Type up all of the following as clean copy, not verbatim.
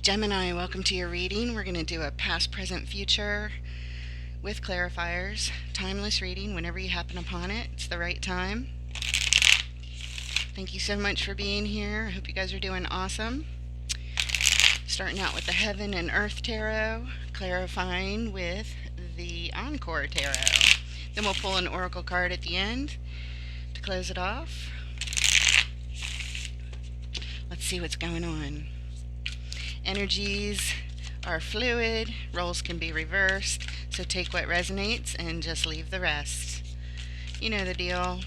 Gemini, welcome to your reading. We're going to do a past, present, future with clarifiers. Timeless reading whenever you happen upon it. It's the right time. Thank you so much for being here. I hope you guys are doing awesome. Starting out with the Heaven and Earth Tarot, clarifying with the Encore Tarot. Then we'll pull an Oracle card at the end to close it off. Let's see what's going on. Energies are fluid, roles can be reversed, so take what resonates and just leave the rest. You know the deal.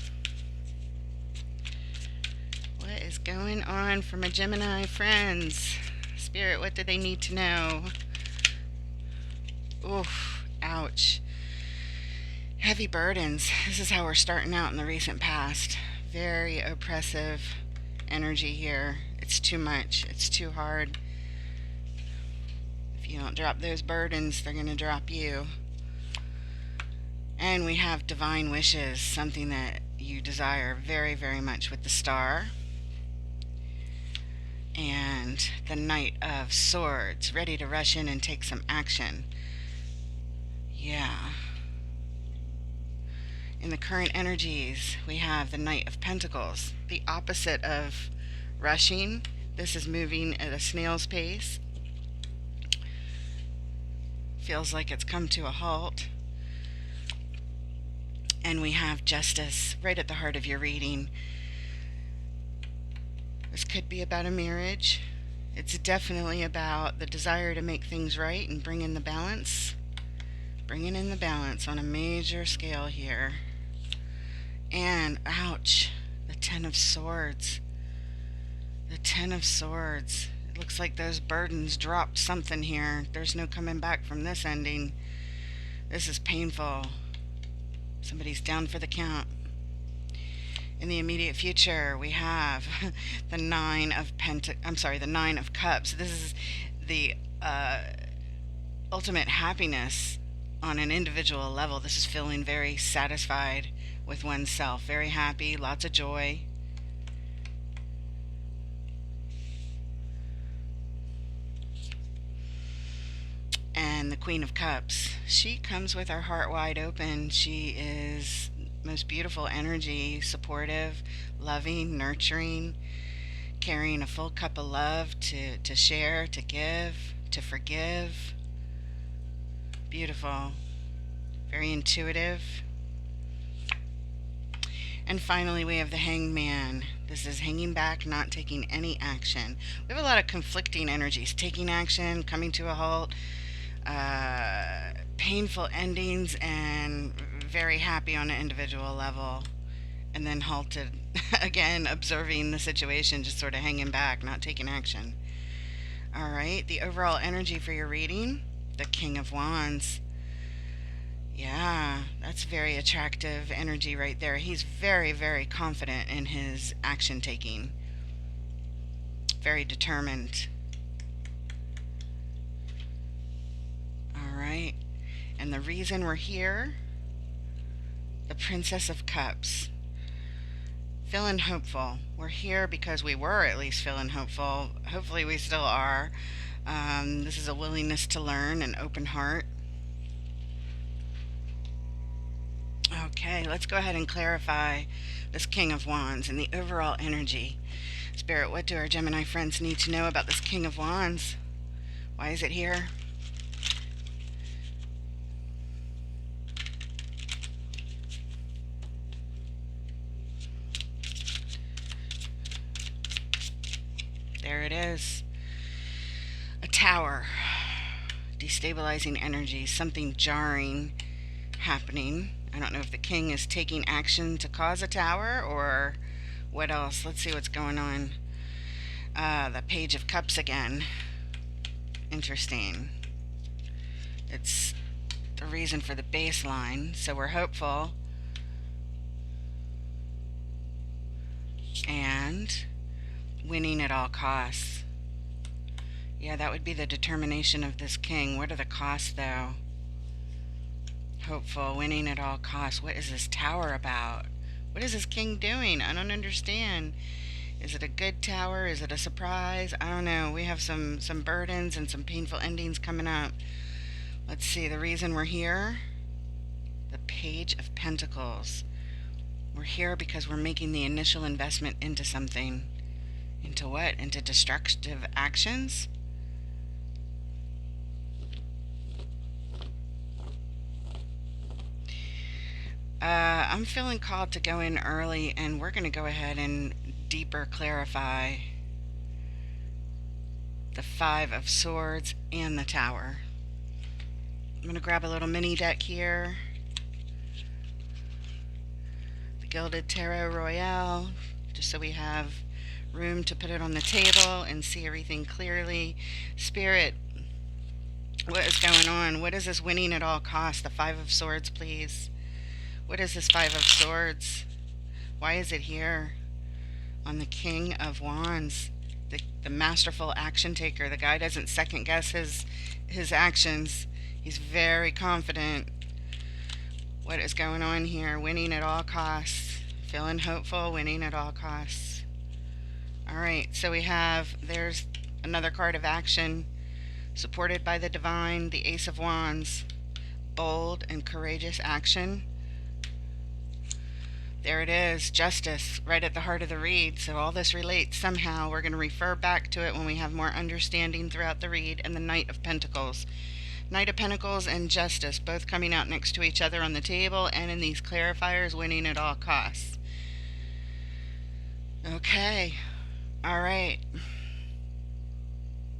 What is going on for my Gemini friends? Spirit, what do they need to know? Oof, ouch. Heavy burdens. This is how we're starting out in the recent past. Very oppressive energy here. It's too much. It's too hard. If you don't drop those burdens, they're going to drop you. And we have divine wishes, something that you desire very, very much with the Star. And the Knight of Swords, ready to rush in and take some action. Yeah. In the current energies, we have the Knight of Pentacles, the opposite of rushing. This is moving at a snail's pace. Feels like it's come to a halt. And we have Justice right at the heart of your reading. This could be about a marriage. It's definitely about the desire to make things right and bring in the balance. Bringing in the balance on a major scale here. And, ouch, the Ten of Swords. The Ten of Swords. It looks like those burdens dropped something here. There's no coming back from this ending. This is painful. Somebody's down for the count. In the immediate future, we have the Nine of Cups. This is the ultimate happiness on an individual level. This is feeling very satisfied with oneself, very happy, lots of joy. And the Queen of Cups, she comes with her heart wide open. She is most beautiful energy, supportive, loving, nurturing, carrying a full cup of love to share, to give, to forgive. Beautiful, very intuitive. And finally, we have the Hanged Man. This is hanging back, not taking any action. We have a lot of conflicting energies, taking action, coming to a halt, painful endings, and very happy on an individual level, and then halted again, observing the situation, just sort of hanging back, not taking action. All right, the overall energy for your reading, the King of Wands. Yeah, that's very attractive energy right there. He's very, very confident in his action taking, very determined. All right, and the reason we're here, the Princess of Cups. Feeling hopeful. We're here because we were at least feeling hopeful. Hopefully we still are. This is a willingness to learn, an open heart. Okay, let's go ahead and clarify this King of Wands and the overall energy. Spirit, what do our Gemini friends need to know about this King of Wands? Why is it here? There it is. A tower. Destabilizing energy. Something jarring happening. I don't know if the king is taking action to cause a tower or what else. Let's see what's going on. The Page of Cups again. Interesting. It's the reason for the baseline. So we're hopeful. And winning at all costs. Yeah, that would be the determination of this king. What are the costs, though? Hopeful, winning at all costs. What is this tower about? What is this king doing? I don't understand. Is it a good tower? Is it a surprise? I don't know. We have some burdens and some painful endings coming up. Let's see, the reason we're here. The Page of Pentacles. We're here because we're making the initial investment into something. Into what? Into destructive actions? I'm feeling called to go in early, and we're going to go ahead and deeper clarify the Five of Swords and the Tower. I'm going to grab a little mini deck here. The Gilded Tarot Royale, just so we have room to put it on the table and see everything clearly. Spirit, what is going on? What is this winning at all costs? The Five of Swords, please. What is this Five of Swords? Why is it here? On the King of Wands, the masterful action taker. The guy doesn't second guess his actions. He's very confident. What is going on here? Winning at all costs. Feeling hopeful, winning at all costs. Alright, so we have, there's another card of action. Supported by the Divine, the Ace of Wands. Bold and courageous action. There it is, justice, right at the heart of the read. So all this relates somehow. We're going to refer back to it when we have more understanding throughout the read. And the Knight of Pentacles. Knight of Pentacles and justice, both coming out next to each other on the table, and in these clarifiers, winning at all costs. Okay, all right.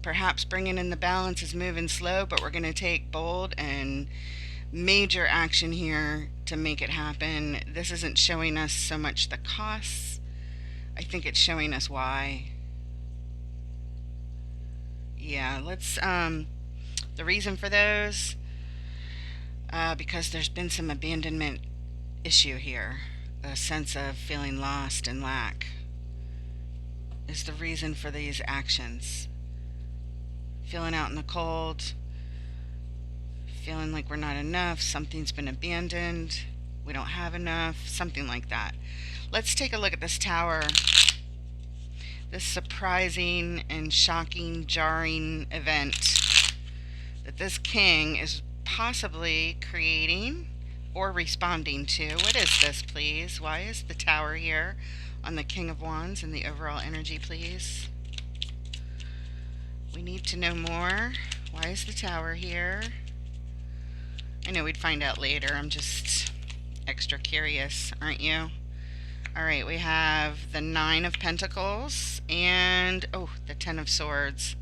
Perhaps bringing in the balance is moving slow, but we're going to take bold and major action here to make it happen. This isn't showing us so much the costs. I think it's showing us why. Yeah, let's, the reason for those, because there's been some abandonment issue here. A sense of feeling lost and lack is the reason for these actions. Feeling out in the cold, feeling like we're not enough, something's been abandoned, we don't have enough, something like that. Let's take a look at this tower. This surprising and shocking, jarring event that this king is possibly creating or responding to. What is this, please? Why is the tower here on the King of Wands and the overall energy, please? We need to know more. Why is the tower here? I know we'd find out later. I'm just extra curious, aren't you? Alright, we have the Nine of Pentacles and, oh, the Ten of Swords.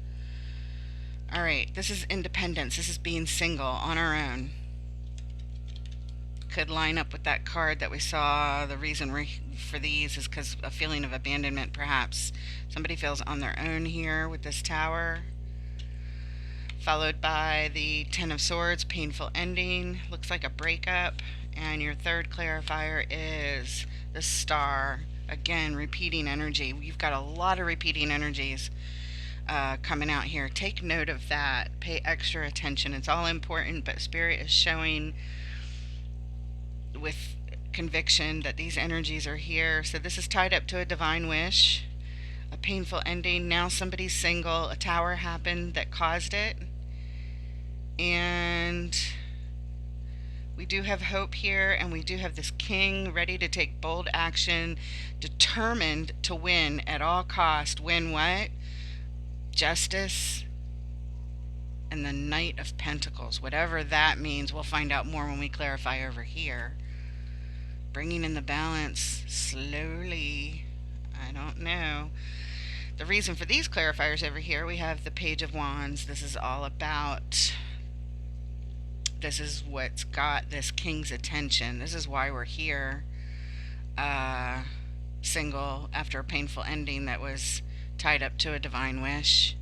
Alright, this is independence. This is being single on our own. Could line up with that card that we saw. The reason for these is because a feeling of abandonment, perhaps. Somebody feels on their own here with this tower. Followed by the Ten of Swords, painful ending. Looks like a breakup. And your third clarifier is the Star. Again, repeating energy. We've got a lot of repeating energies coming out here. Take note of that. Pay extra attention. It's all important, but Spirit is showing with conviction that these energies are here. So this is tied up to a divine wish, a painful ending. Now somebody's single. A tower happened that caused it. And we do have hope here, and we do have this king ready to take bold action, determined to win at all cost. Win what? Justice and the Knight of Pentacles. Whatever that means, we'll find out more when we clarify over here. Bringing in the balance slowly. I don't know. The reason for these clarifiers over here, we have the Page of Wands. This is all about... This is what's got this king's attention. This is why we're here. Single after a painful ending that was tied up to a divine wish.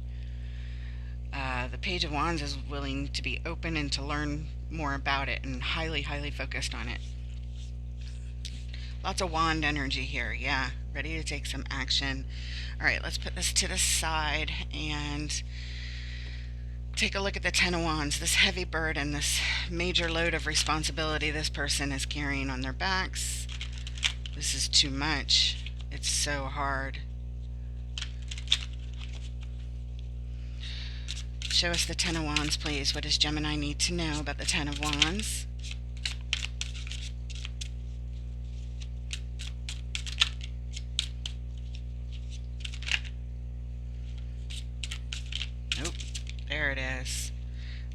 The Page of Wands is willing to be open and to learn more about it, and highly, highly focused on it. Lots of wand energy here, yeah. Ready to take some action. Alright, let's put this to the side and take a look at the Ten of Wands. This heavy burden, this major load of responsibility this person is carrying on their backs. This is too much. It's so hard. Show us the Ten of Wands, please. What does Gemini need to know about the Ten of Wands? Nope. There it is.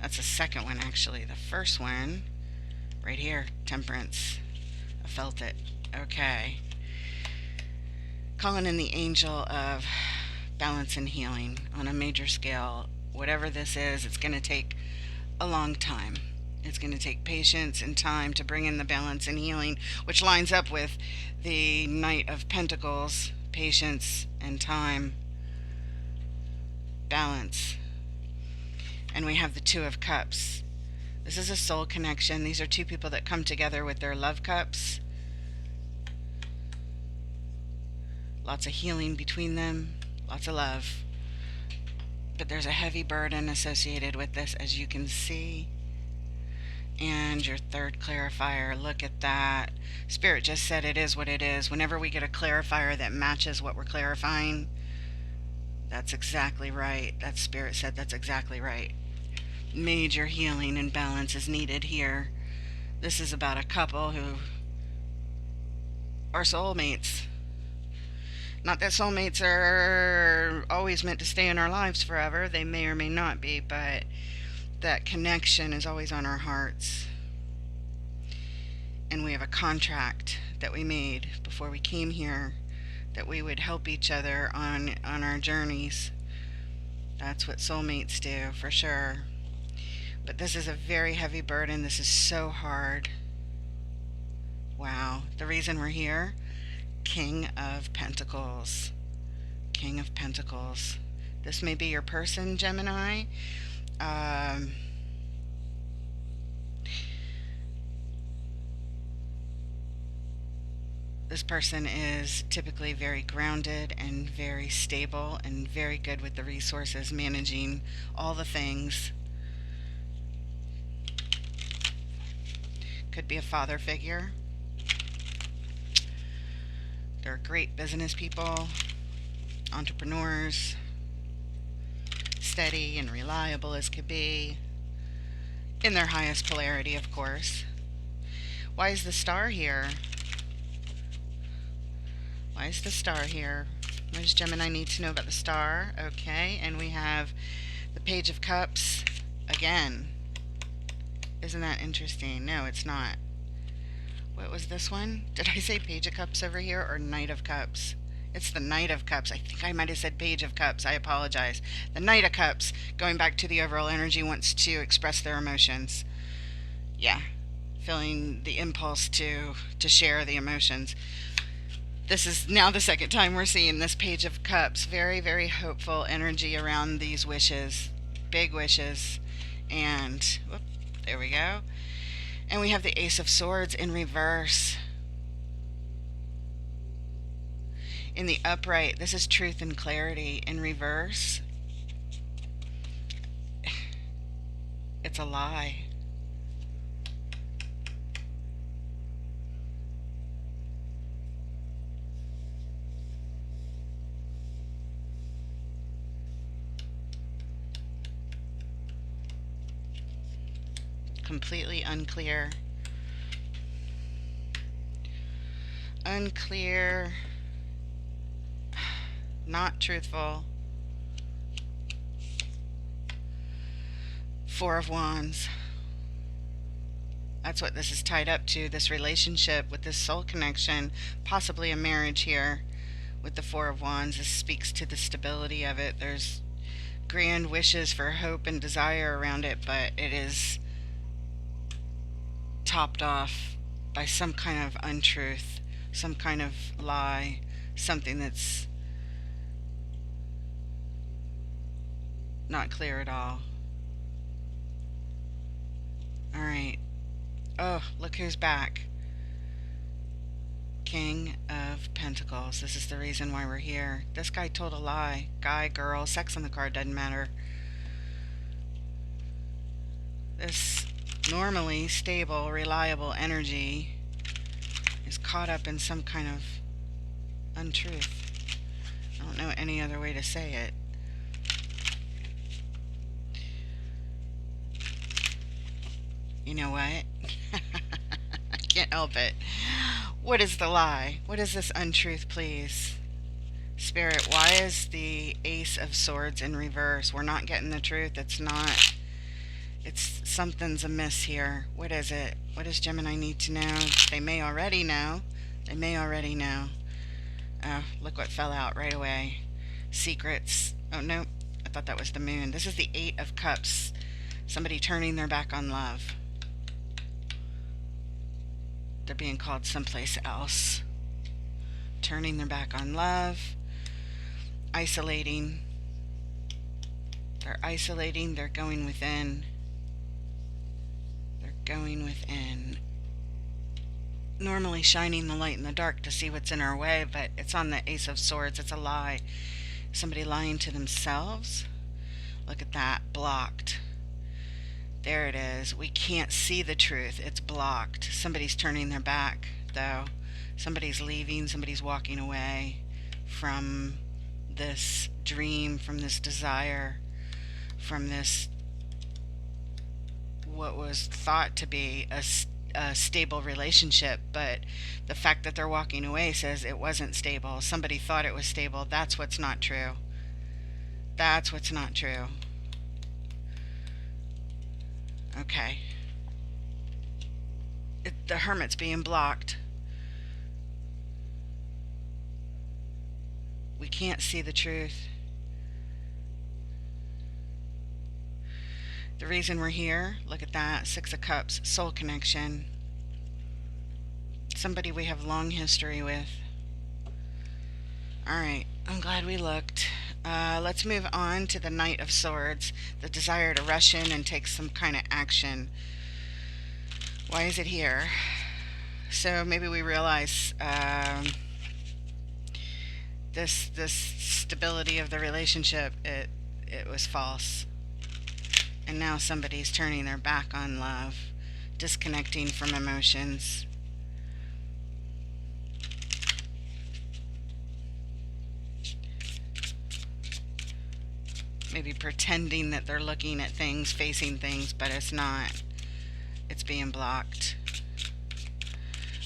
That's the second one, actually. The first one, right here, Temperance. I felt it. Okay. Calling in the angel of balance and healing on a major scale. Whatever this is, it's going to take a long time. It's going to take patience and time to bring in the balance and healing, which lines up with the Knight of Pentacles. Patience and time. Balance. And we have the Two of Cups. This is a soul connection. These are two people that come together with their love cups. Lots of healing between them. Lots of love. But there's a heavy burden associated with this, as you can see. And your third clarifier, look at that. Spirit just said it is what it is. Whenever we get a clarifier that matches what we're clarifying, that's exactly right. That Spirit said that's exactly right. Major healing and balance is needed here. This is about a couple who are soulmates. Not that soulmates are always meant to stay in our lives forever. They may or may not be, but that connection is always on our hearts. And we have a contract that we made before we came here, that we would help each other on our journeys. That's what soulmates do, for sure. But this is a very heavy burden. This is so hard. Wow. The reason we're here, King of Pentacles. King of Pentacles. This may be your person, Gemini. This person is typically very grounded and very stable and very good with the resources, managing all the things. Could be a father figure. They're great business people, entrepreneurs, steady and reliable as could be, in their highest polarity, of course. Why is the Star here? Why is the Star here? What does Gemini need to know about the Star? Okay, and we have the Page of Cups again. Isn't that interesting? No, it's not. What was this one? Did I say Page of Cups over here or Knight of Cups? It's the Knight of Cups. I think I might have said Page of Cups. I apologize. The Knight of Cups, going back to the overall energy, wants to express their emotions. Yeah, feeling the impulse to share the emotions. This is now the second time we're seeing this Page of Cups. Very, very hopeful energy around these wishes. Big wishes. And, whoop, there we go. And we have the Ace of Swords in reverse. In the upright, this is truth and clarity. In reverse, it's a lie. Completely unclear. Unclear. Not truthful. Four of Wands. That's what this is tied up to, this relationship with this soul connection, possibly a marriage here with the Four of Wands. This speaks to the stability of it. There's grand wishes for hope and desire around it, but it is topped off by some kind of untruth, some kind of lie, something that's not clear at all. Alright. Oh, look who's back. King of Pentacles. This is the reason why we're here. This guy told a lie. Guy, girl, sex on the card, doesn't matter. This normally stable, reliable energy is caught up in some kind of untruth. I don't know any other way to say it. You know what? I can't help it. What is the lie? What is this untruth, please? Spirit, why is the Ace of Swords in reverse? We're not getting the truth. It's not. It's something's amiss here. What is it? What does Gemini need to know? They may already know. They may already know. Oh, look what fell out right away. Secrets. Oh, no. I thought that was the moon. This is the Eight of Cups. Somebody turning their back on love. They're being called someplace else. Turning their back on love. Isolating. They're isolating. They're going within. They're going within. Normally shining the light in the dark to see what's in our way, but it's on the Ace of Swords. It's a lie. Somebody lying to themselves. Look at that. Blocked. There it is. We can't see the truth. It's blocked. Somebody's turning their back, though. Somebody's leaving. Somebody's walking away from this dream, from this desire, from this what was thought to be a stable relationship, but the fact that they're walking away says it wasn't stable. Somebody thought it was stable. That's what's not true. That's what's not true. Okay. The Hermit's being blocked. We can't see the truth. The reason we're here, look at that, Six of Cups, soul connection. Somebody we have long history with. Alright, I'm glad we looked. Let's move on to the Knight of Swords, the desire to rush in and take some kind of action. Why is it here? So maybe we realize this stability of the relationship, it was false. And now somebody's turning their back on love, disconnecting from emotions. Maybe pretending that they're looking at things, facing things, but it's not. It's being blocked.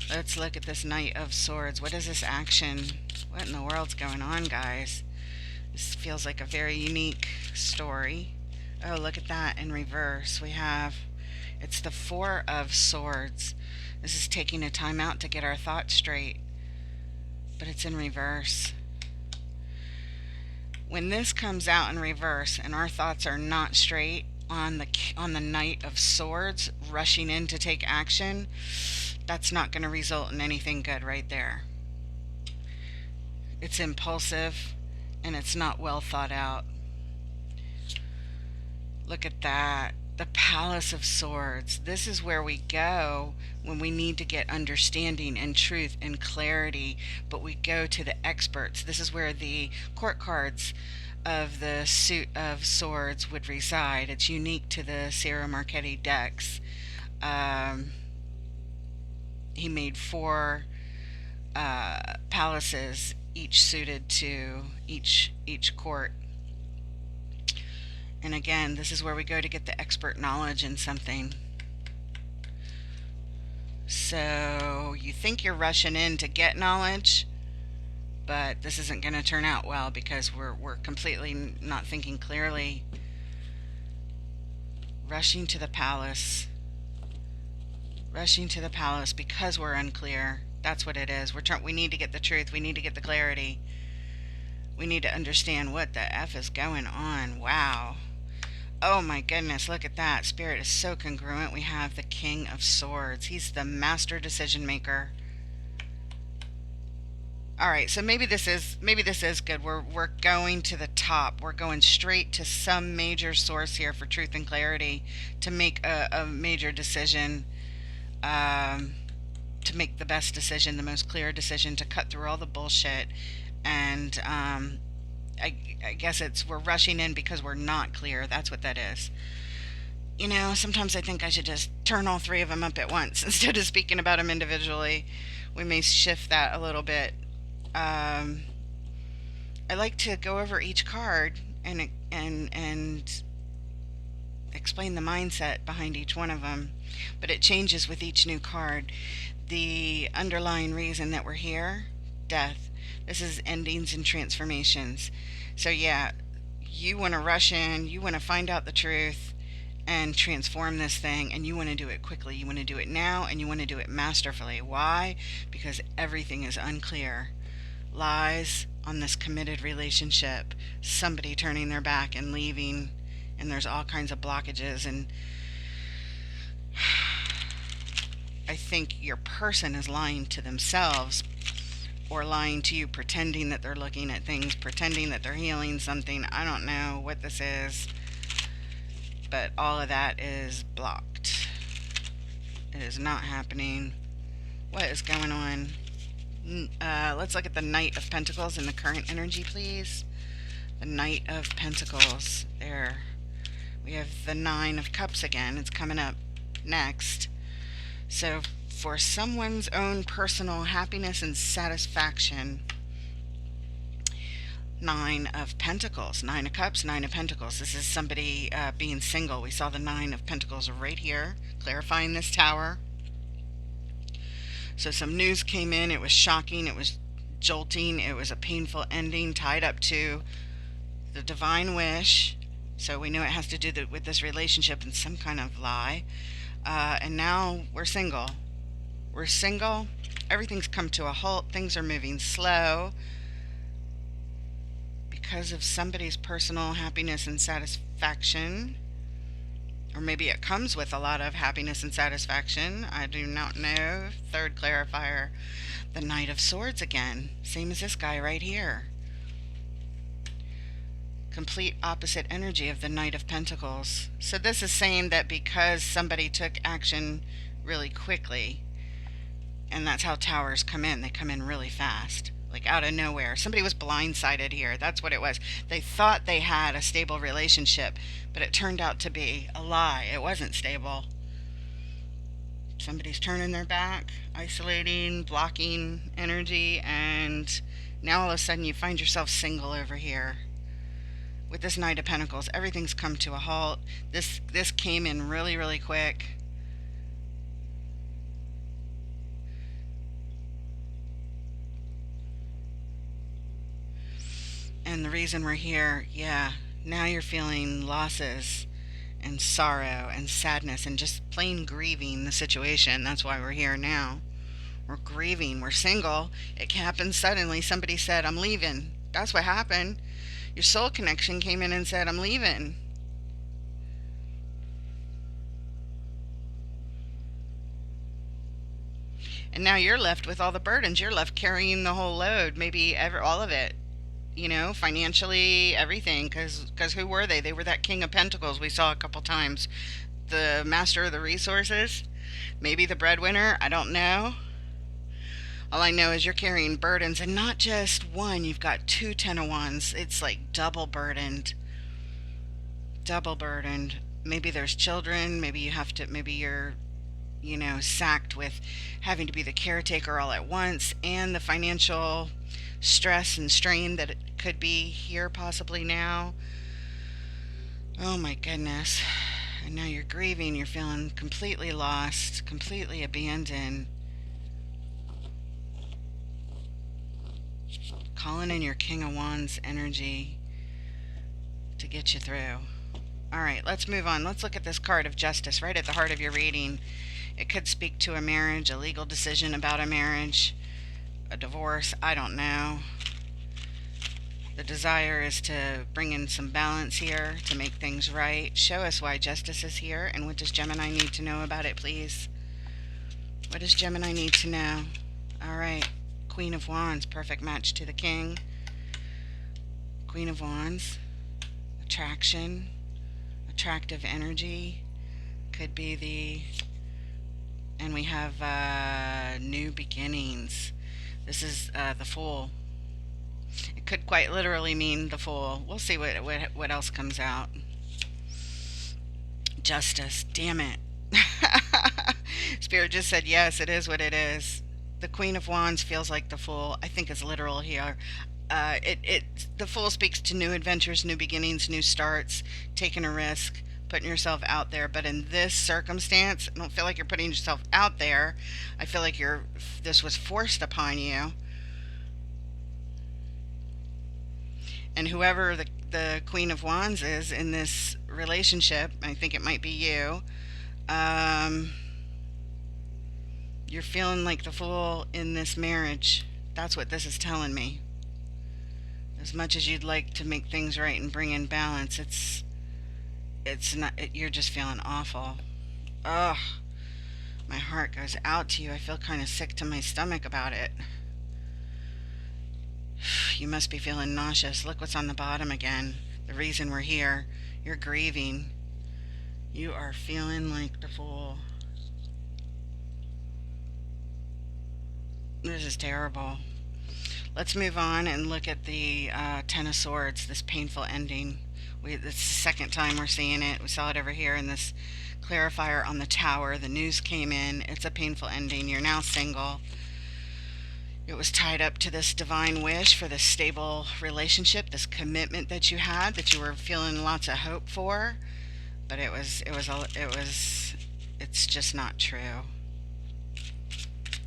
Let's look at this Knight of Swords. What is this action? What in the world's going on, guys? This feels like a very unique story. Oh, look at that in reverse. We have, it's the Four of Swords. This is taking a time out to get our thoughts straight, but it's in reverse. When this comes out in reverse and our thoughts are not straight on the Knight of Swords rushing in to take action, that's not going to result in anything good right there. It's impulsive and it's not well thought out. Look at that. The Palace of Swords. This is where we go when we need to get understanding and truth and clarity, but we go to the experts. This is where the court cards of the Suit of Swords would reside. It's unique to the Sierra Marchetti decks. He made 4 palaces, each suited to each court. And again, this is where we go to get the expert knowledge in something. So you think you're rushing in to get knowledge, but this isn't going to turn out well because we're completely not thinking clearly. Rushing to the palace. Rushing to the palace because we're unclear. That's what it is. We need to get the truth. We need to get the clarity. We need to understand what the F is going on. Wow. Oh my goodness, look at that. Spirit is so congruent. We have the King of Swords. He's the master decision maker. Alright, so maybe this is good. We're going to the top. We're going straight to some major source here for truth and clarity to make a major decision, to make the best decision, the most clear decision, to cut through all the bullshit. And I guess we're rushing in because we're not clear. That's what that is. You know, sometimes I think I should just turn all 3 of them up at once instead of speaking about them individually. We may shift that a little bit. I like to go over each card and explain the mindset behind each one of them, but it changes with each new card. The underlying reason that we're here, death. This is endings and transformations. So, yeah, you want to rush in, you want to find out the truth and transform this thing, and you want to do it quickly. You want to do it now, and you want to do it masterfully. Why? Because everything is unclear. Lies on this committed relationship, somebody turning their back and leaving, and there's all kinds of blockages. And I think your person is lying to themselves or lying to you, pretending that they're looking at things, pretending that they're healing something. I don't know what this is, but all of that is blocked. It is not happening. What is going on? Let's look at the Knight of Pentacles in the current energy, please. The Knight of Pentacles. There. We have the Nine of Cups again. It's coming up next. So, for someone's own personal happiness and satisfaction, Nine of Pentacles, Nine of Cups, Nine of Pentacles. This is somebody being single. We saw the Nine of Pentacles right here, clarifying this tower. So some news came in. It was shocking. It was jolting. It was a painful ending tied up to the divine wish. So we know it has to do with this relationship and some kind of lie. And now we're single. We're single. Everything's come to a halt. Things are moving slow because of somebody's personal happiness and satisfaction. Or maybe it comes with a lot of happiness and satisfaction. I do not know. Third clarifier, the Knight of Swords again. Same as this guy right here. Complete opposite energy of the Knight of Pentacles. So this is saying that because somebody took action really quickly, and that's how towers come in. They come in really fast. Like out of nowhere. Somebody was blindsided here. That's what it was. They thought they had a stable relationship, but it turned out to be a lie. It wasn't stable. Somebody's turning their back, isolating, blocking energy, and now all of a sudden you find yourself single over here. With this Knight of Pentacles, everything's come to a halt. This came in really, really quick. And the reason we're here, yeah, now you're feeling losses and sorrow and sadness and just plain grieving the situation. That's why we're here now. We're grieving. We're single. It happened suddenly. Somebody said, I'm leaving. That's what happened. Your soul connection came in and said, I'm leaving. And now you're left with all the burdens. You're left carrying the whole load, maybe all of it. You know, financially, everything, because who were they? They were that King of Pentacles we saw a couple times. The master of the resources, maybe the breadwinner, I don't know. All I know is you're carrying burdens, and not just one, you've got two Ten of Wands. It's like double burdened. Double burdened. Maybe there's children, maybe you're, sacked with having to be the caretaker all at once, and the financial stress and strain that it could be here possibly now. Oh my goodness. And now you're grieving, you're feeling completely lost, completely abandoned. Calling in your King of Wands energy to get you through. Alright, let's move on. Let's look at this card of Justice right at the heart of your reading. It could speak to a marriage, a legal decision about a marriage, a divorce, I don't know. The desire is to bring in some balance here, to make things right. Show us why Justice is here, and what does Gemini need to know about it, please? What does Gemini need to know? Alright, Queen of Wands, perfect match to the King. Queen of Wands, attraction, attractive energy, could be and we have new beginnings. This is the Fool. It could quite literally mean the Fool. We'll see what else comes out. Justice. Damn it. Spirit just said yes, it is what it is. The Queen of Wands feels like the Fool. I think it's literal here. The Fool speaks to new adventures, new beginnings, new starts, taking a risk, putting yourself out there. But in this circumstance, I don't feel like you're putting yourself out there. I feel like this was forced upon you. And whoever the Queen of Wands is in this relationship, I think it might be you. Um, you're feeling like the fool in this marriage. That's what this is telling me. As much as you'd like to make things right and bring in balance, it's not. You're just feeling awful. Ugh, my heart goes out to you. I feel kind of sick to my stomach about it. You must be feeling nauseous. Look what's on the bottom again. The reason we're here. You're grieving. You are feeling like the fool. This is terrible. Let's move on and look at the Ten of Swords, this painful ending. It's the second time we're seeing it. We saw it over here in this clarifier on the tower. The news came in. It's a painful ending. You're now single. It was tied up to this divine wish for this stable relationship, this commitment that you had, that you were feeling lots of hope for. But it's just not true.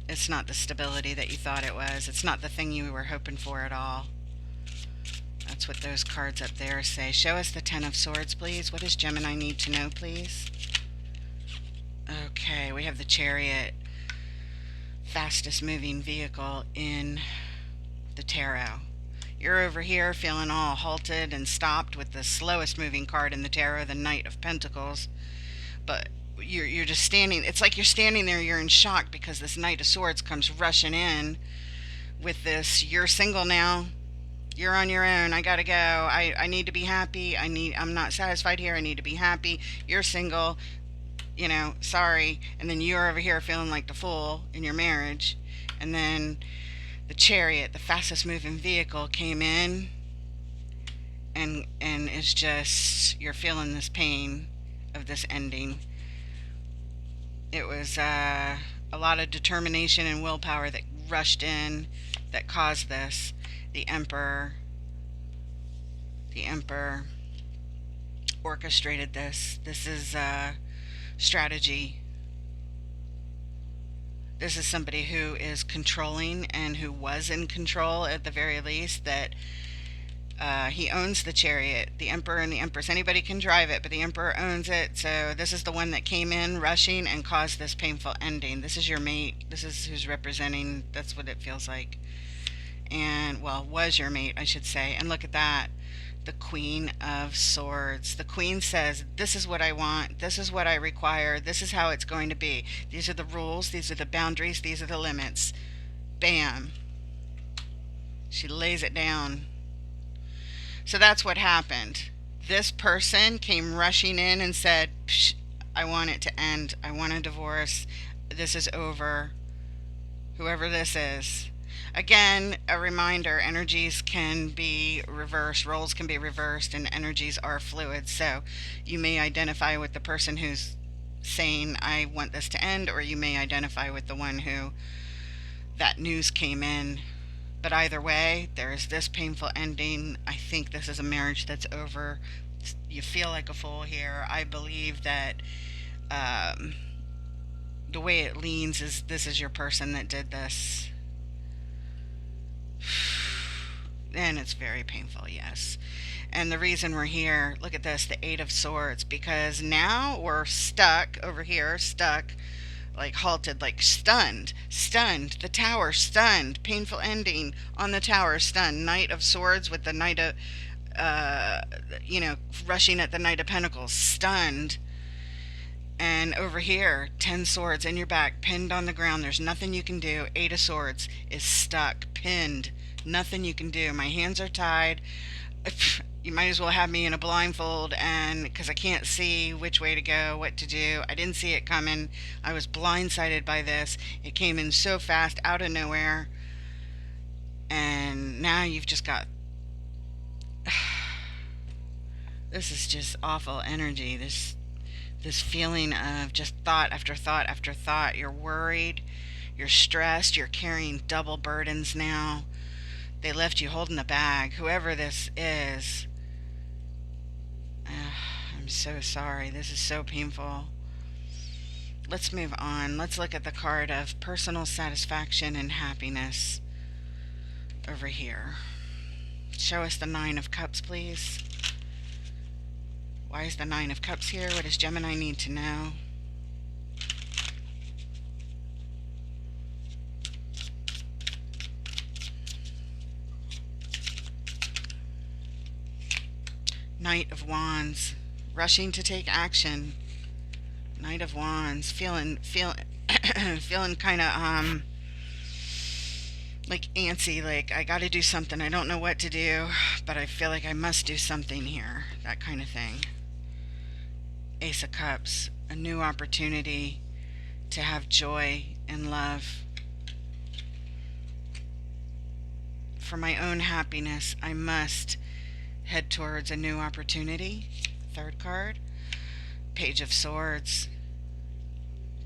It's not the stability that you thought it was. It's not the thing you were hoping for at all. That's what those cards up there say. Show us the Ten of Swords, please. What does Gemini need to know, please? Okay, we have the Chariot. Fastest moving vehicle in the tarot. You're over here feeling all halted and stopped with the slowest moving card in the tarot, the Knight of Pentacles. But you're just standing. It's like you're standing there. You're in shock because this Knight of Swords comes rushing in with this. You're single now. You're on your own. I gotta go. I need to be happy. I'm not satisfied here. I need to be happy. You're single. Sorry. And then you're over here feeling like the fool in your marriage. And then the Chariot, the fastest moving vehicle, came in and it's just, you're feeling this pain of this ending. It was a lot of determination and willpower that rushed in that caused this. The Emperor orchestrated this. This is strategy. This is somebody who is controlling and who was in control at the very least, that he owns the Chariot, the Emperor and the Empress. Anybody can drive it, but the Emperor owns it. So this is the one that came in rushing and caused this painful ending. This is your mate. This is who's representing. That's what it feels like. And, well, was your mate, I should say. And look at that. The Queen of Swords. The Queen says, this is what I want. This is what I require. This is how it's going to be. These are the rules. These are the boundaries. These are the limits. Bam. She lays it down. So that's what happened. This person came rushing in and said, I want it to end. I want a divorce. This is over. Whoever this is. Again, a reminder, energies can be reversed, roles can be reversed, and energies are fluid. So you may identify with the person who's saying, I want this to end, or you may identify with the one who that news came in. But either way, there is this painful ending. I think this is a marriage that's over. You feel like a fool here. I believe that the way it leans is this is your person that did this. And it's very painful, yes. And the reason we're here, look at this, the Eight of Swords, because now we're stuck over here, like halted, like stunned, the tower, stunned, painful ending on the tower, stunned. Knight of Swords with the Knight of, rushing at the Knight of Pentacles, stunned. And over here, 10 swords in your back, pinned on the ground. There's nothing you can do. 8 of Swords is stuck, pinned. Nothing you can do. My hands are tied. You might as well have me in a blindfold, and because I can't see which way to go, what to do. I didn't see it coming. I was blindsided by this. It came in so fast, out of nowhere. And now you've just got... This is just awful energy. This feeling of just thought after thought after thought. You're worried, you're stressed, you're carrying double burdens now. They left you holding the bag. Whoever this is, so sorry. This is so painful. Let's move on. Let's look at the card of personal satisfaction and happiness over here. Show us the Nine of Cups, please. Why is the Nine of Cups here? What does Gemini need to know? Knight of Wands, rushing to take action. Knight of Wands, feeling kind of like antsy, like I got to do something. I don't know what to do, but I feel like I must do something here. That kind of thing. Ace of Cups, a new opportunity to have joy and love. For my own happiness, I must head towards a new opportunity. Third card, Page of Swords.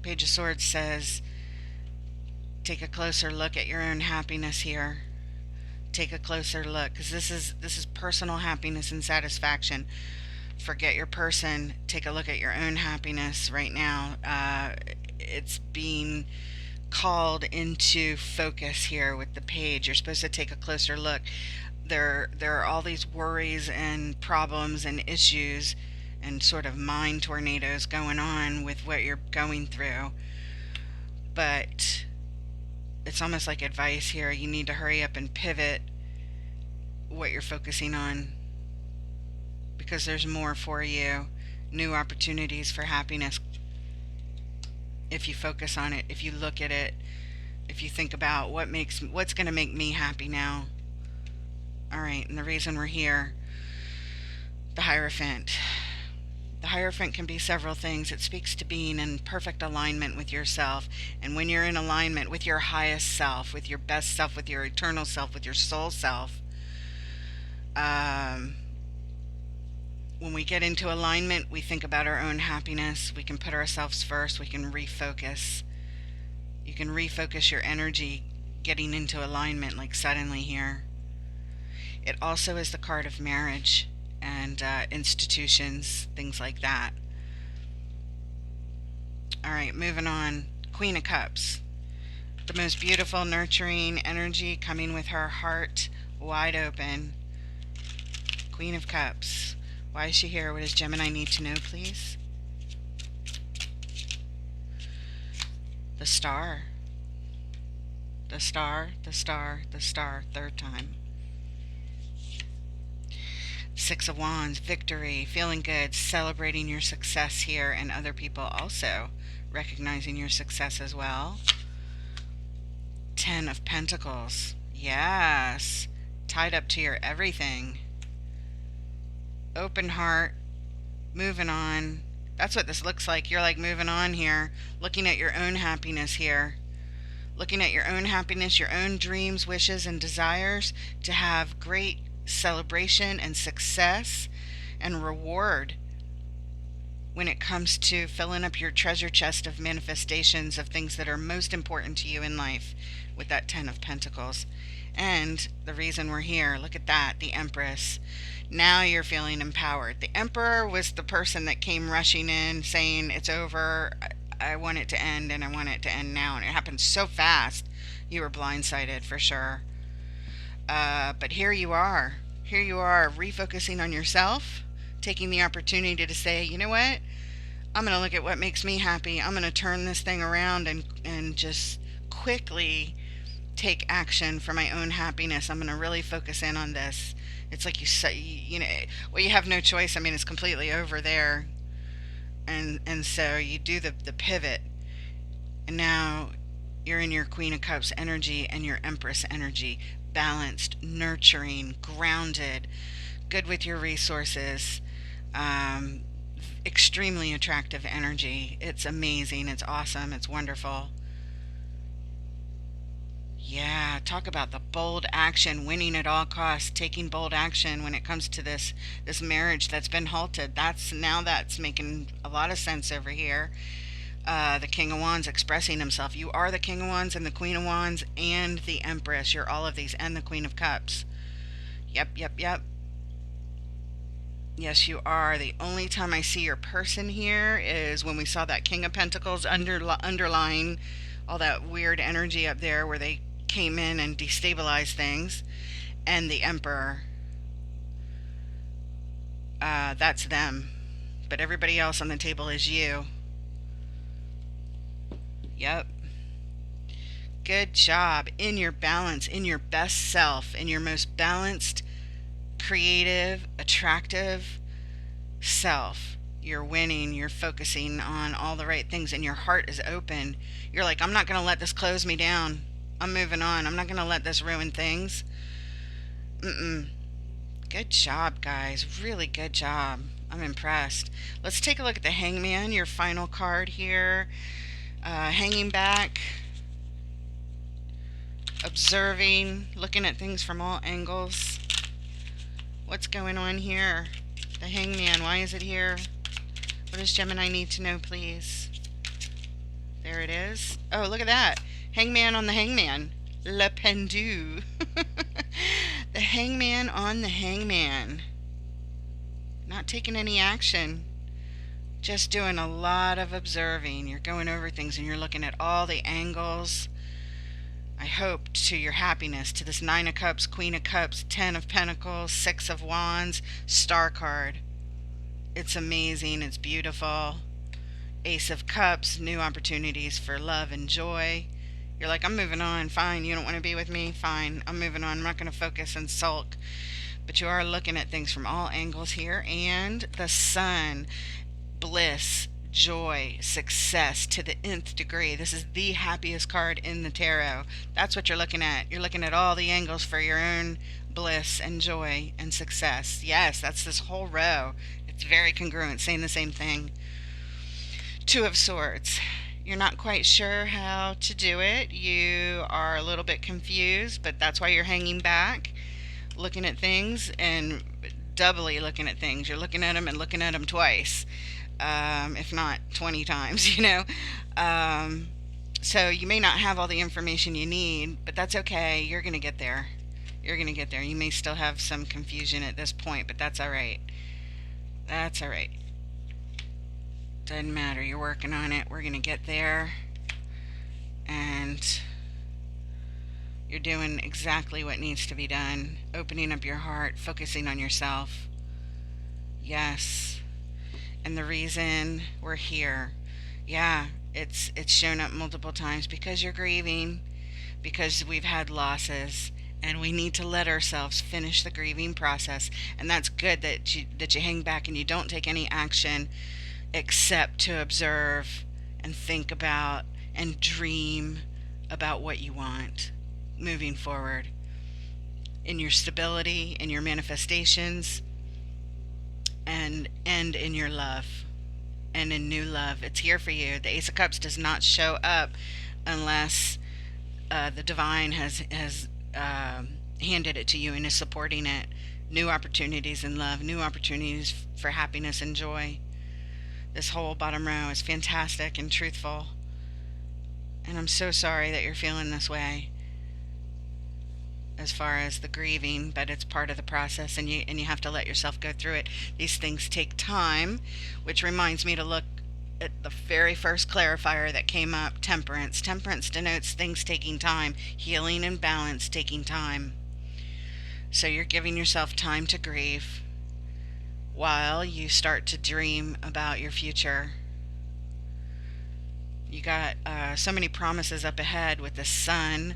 Page of Swords says, take a closer look at your own happiness here. Take a closer look, because this is personal happiness and satisfaction. Forget your person. Take a look at your own happiness right now. It's being called into focus here with the page. You're supposed to take a closer look. There are all these worries and problems and issues and sort of mind tornadoes going on with what you're going through. But it's almost like advice here. You need to hurry up and pivot what you're focusing on, because there's more for you. New opportunities for happiness. If you focus on it, if you look at it, if you think about what's going to make me happy now. All right, and the reason we're here, the Hierophant. The Hierophant can be several things. It speaks to being in perfect alignment with yourself. And when you're in alignment with your highest self, with your best self, with your eternal self, with your soul self, when we get into alignment, we think about our own happiness. We can put ourselves first. We can refocus. You can refocus your energy getting into alignment, like suddenly here. It also is the card of marriage and institutions, things like that. All right, moving on. Queen of Cups. The most beautiful, nurturing energy coming with her heart wide open. Queen of Cups. Why is she here? What does Gemini need to know, please? The Star. The Star, the Star, the Star. Third time. Six of Wands, victory, feeling good, celebrating your success here, and other people also recognizing your success as well. Ten of Pentacles, yes, tied up to your everything. Open heart, moving on. That's what this looks like. You're like moving on here, looking at your own happiness here. Looking at your own happiness, your own dreams, wishes, and desires to have great celebration and success and reward when it comes to filling up your treasure chest of manifestations of things that are most important to you in life with that Ten of Pentacles. And the reason we're here, look at that, the Empress. Now you're feeling empowered. The Emperor was the person that came rushing in saying, it's over, I want it to end, and I want it to end now. And it happened so fast. You were blindsided for sure. But here you are. Here you are, refocusing on yourself, taking the opportunity to say, you know what? I'm going to look at what makes me happy. I'm going to turn this thing around and just quickly take action for my own happiness. I'm going to really focus in on this. It's like you say, you know, well, you have no choice. I mean, it's completely over there. And so you do the pivot. And now you're in your Queen of Cups energy and your Empress energy. Balanced, nurturing, grounded, good with your resources, extremely attractive energy. It's amazing. It's awesome. It's wonderful. Yeah, talk about the bold action, winning at all costs, taking bold action when it comes to this marriage that's been halted. That's making a lot of sense over here. The King of Wands expressing himself. You are the King of Wands and the Queen of Wands and the Empress. You're all of these and the Queen of Cups. Yep. Yes, you are. The only time I see your person here is when we saw that King of Pentacles underlying all that weird energy up there where they came in and destabilized things, and the Emperor. That's them. But everybody else on the table is you. Yep. Good job. In your balance, in your best self, in your most balanced, creative, attractive self. You're winning. You're focusing on all the right things, and your heart is open. You're like, I'm not going to let this close me down. I'm moving on. I'm not going to let this ruin things. Mm-mm. Good job, guys. Really good job. I'm impressed. Let's take a look at the Hangman, your final card here. Hanging back, observing, looking at things from all angles. What's going on here? The Hangman, why is it here? What does Gemini need to know, please? There it is. Oh, look at that. Hangman on the Hangman. Le Pendu. The Hangman on the Hangman. Not taking any action. Just doing a lot of observing. You're going over things and you're looking at all the angles. I hope to your happiness, to this Nine of Cups, Queen of Cups, Ten of Pentacles, Six of Wands, Star card. It's amazing. It's beautiful. Ace of Cups, new opportunities for love and joy. You're like, I'm moving on. Fine. You don't want to be with me? Fine. I'm moving on. I'm not going to focus and sulk. But you are looking at things from all angles here. And the Sun, bliss, joy, success to the nth degree. This is the happiest card in the tarot. That's what you're looking at. You're looking at all the angles for your own bliss and joy and success. Yes, that's this whole row. It's very congruent, saying the same thing. Two of Swords. You're not quite sure how to do it. You are a little bit confused, but that's why you're hanging back, looking at things, and doubly looking at things. You're looking at them and looking at them twice, if not 20 times, you know. So you may not have all the information you need, but that's okay. You're going to get there. You're going to get there. You may still have some confusion at this point, but that's all right. That's all right. Doesn't matter. You're working on it. We're going to get there. And you're doing exactly what needs to be done. Opening up your heart, focusing on yourself. Yes. And the reason we're here, yeah, it's shown up multiple times because you're grieving, because we've had losses, and we need to let ourselves finish the grieving process. And that's good that you hang back and you don't take any action except to observe and think about and dream about what you want moving forward in your stability, in your manifestations, and in your love, and in new love. It's here for you. The Ace of Cups does not show up unless the divine has handed it to you and is supporting it. New opportunities in love, new opportunities for happiness and joy. This whole bottom row is fantastic and truthful. And I'm so sorry that you're feeling this way as far as the grieving, but it's part of the process, and you have to let yourself go through it. These things take time, which reminds me to look at the very first clarifier that came up, Temperance. Temperance denotes things taking time, healing and balance taking time. So you're giving yourself time to grieve while you start to dream about your future. You got so many promises up ahead with the Sun,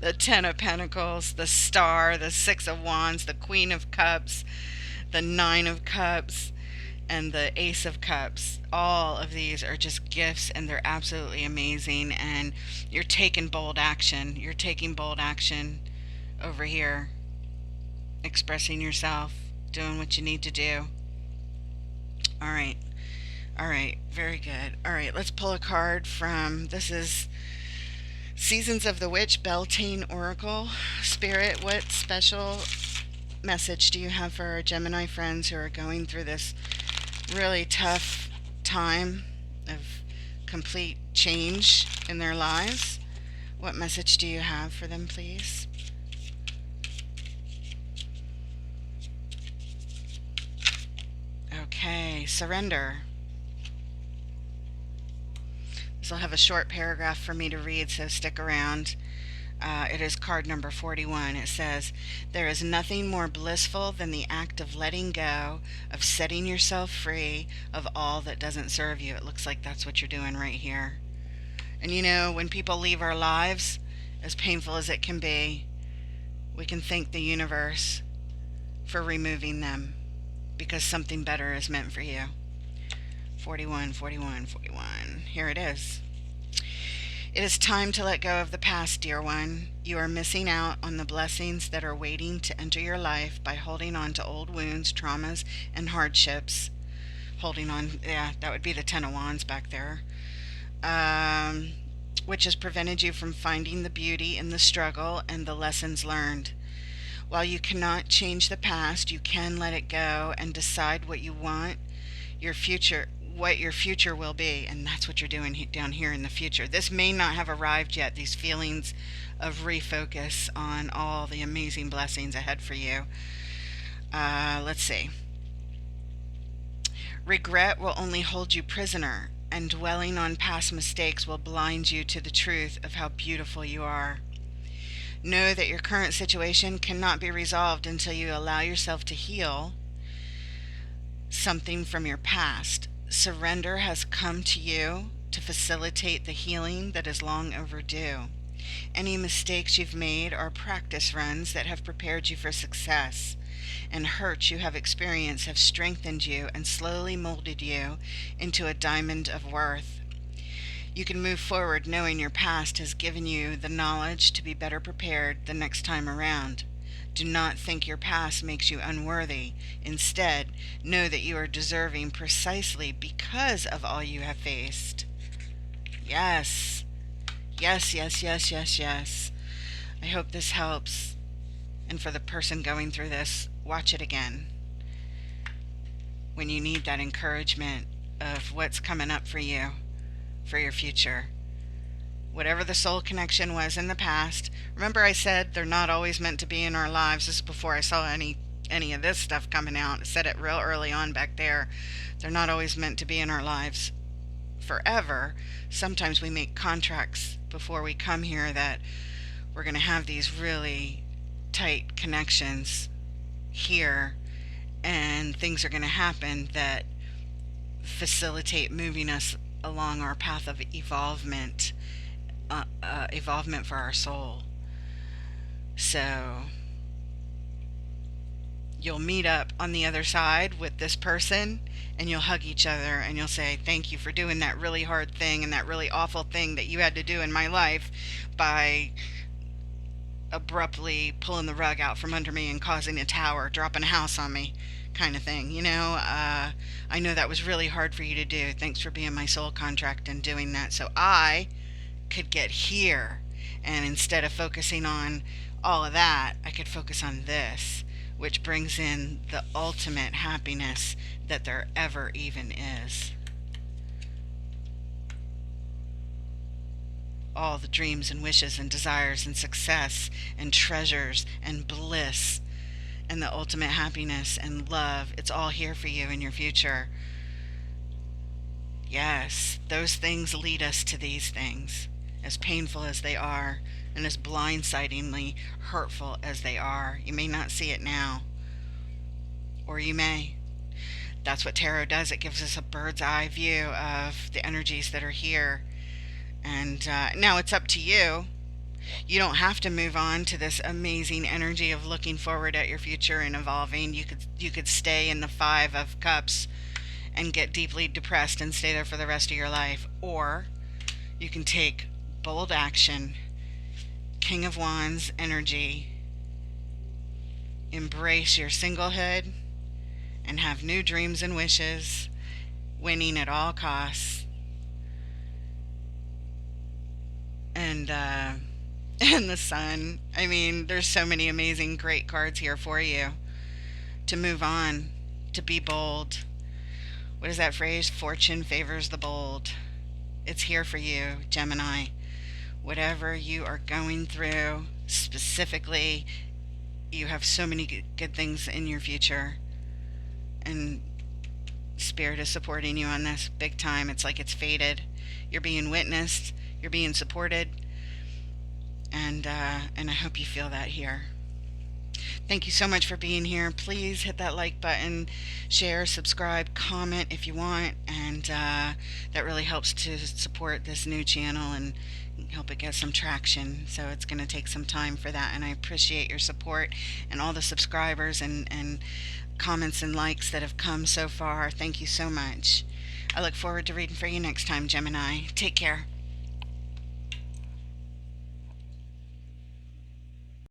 the Ten of Pentacles, the Star, the Six of Wands, the Queen of Cups, the Nine of Cups, and the Ace of Cups. All of these are just gifts, and they're absolutely amazing. And you're taking bold action. You're taking bold action over here, expressing yourself, doing what you need to do. All right. All right. Very good. All right. Let's pull a card from, this is Seasons of the Witch, Beltane Oracle. Spirit, what special message do you have for our Gemini friends who are going through this really tough time of complete change in their lives? What message do you have for them, please? Okay, surrender. This will have a short paragraph for me to read, so stick around. It is card number 41. It says, "There is nothing more blissful than the act of letting go, of setting yourself free of all that doesn't serve you." It looks like that's what you're doing right here. And you know, when people leave our lives, as painful as it can be, we can thank the universe for removing them because something better is meant for you. 41, 41, 41. Here it is. "It is time to let go of the past, dear one. You are missing out on the blessings that are waiting to enter your life by holding on to old wounds, traumas, and hardships." Holding on, yeah, that would be the Ten of Wands back there. Which has prevented you from finding the beauty in the struggle and the lessons learned. While you cannot change the past, you can let it go and decide what you want what your future will be. And that's what you're doing down here in the future. This may not have arrived yet, these feelings of refocus on all the amazing blessings ahead for you. Let's see. "Regret will only hold you prisoner, and dwelling on past mistakes will blind you to the truth of how beautiful you are. Know that your current situation cannot be resolved until you allow yourself to heal something from your past. Surrender has come to you to facilitate the healing that is long overdue. Any mistakes you've made are practice runs that have prepared you for success, and hurts you have experienced have strengthened you and slowly molded you into a diamond of worth. You can move forward knowing your past has given you the knowledge to be better prepared the next time around. Do not think your past makes you unworthy. Instead, know that you are deserving precisely because of all you have faced." Yes. Yes, yes, yes, yes, yes. I hope this helps. And for the person going through this, watch it again. When you need that encouragement of what's coming up for you, for your future. Whatever the soul connection was in the past. Remember I said they're not always meant to be in our lives. This is before I saw any of this stuff coming out. I said it real early on back there. They're not always meant to be in our lives forever. Sometimes we make contracts before we come here that we're going to have these really tight connections here, and things are going to happen that facilitate moving us along our path of evolvement for our soul. So you'll meet up on the other side with this person, and you'll hug each other, and you'll say, "Thank you for doing that really hard thing and that really awful thing that you had to do in my life by abruptly pulling the rug out from under me and causing a tower, dropping a house on me," kind of thing. I know that was really hard for you to do. Thanks for being my soul contract and doing that, so I could get here. And instead of focusing on all of that, I could focus on this, which brings in the ultimate happiness that there ever even is. All the dreams and wishes and desires and success and treasures and bliss and the ultimate happiness and love, it's all here for you in your future. Yes, those things lead us to these things, as painful as they are and as blindsidingly hurtful as they are. You may not see it now, or you may. That's what tarot does. It gives us a bird's eye view of the energies that are here. And now it's up to you. You don't have to move on to this amazing energy of looking forward at your future and evolving. You could stay in the Five of Cups and get deeply depressed and stay there for the rest of your life. Or you can take bold action, King of Wands energy, embrace your singlehood, and have new dreams and wishes, winning at all costs. And and the Sun. I mean, there's so many amazing, great cards here for you to move on, to be bold. What is that phrase? Fortune favors the bold. It's here for you, Gemini. Whatever you are going through, specifically, you have so many good things in your future. And Spirit is supporting you on this big time. It's like it's fated. You're being witnessed. You're being supported. And I hope you feel that here. Thank you so much for being here. Please hit that like button, share, subscribe, comment if you want, and that really helps to support this new channel and help it get some traction. So it's going to take some time for that, and I appreciate your support and all the subscribers and comments and likes that have come so far. Thank you so much. I look forward to reading for you next time, Gemini. Take care.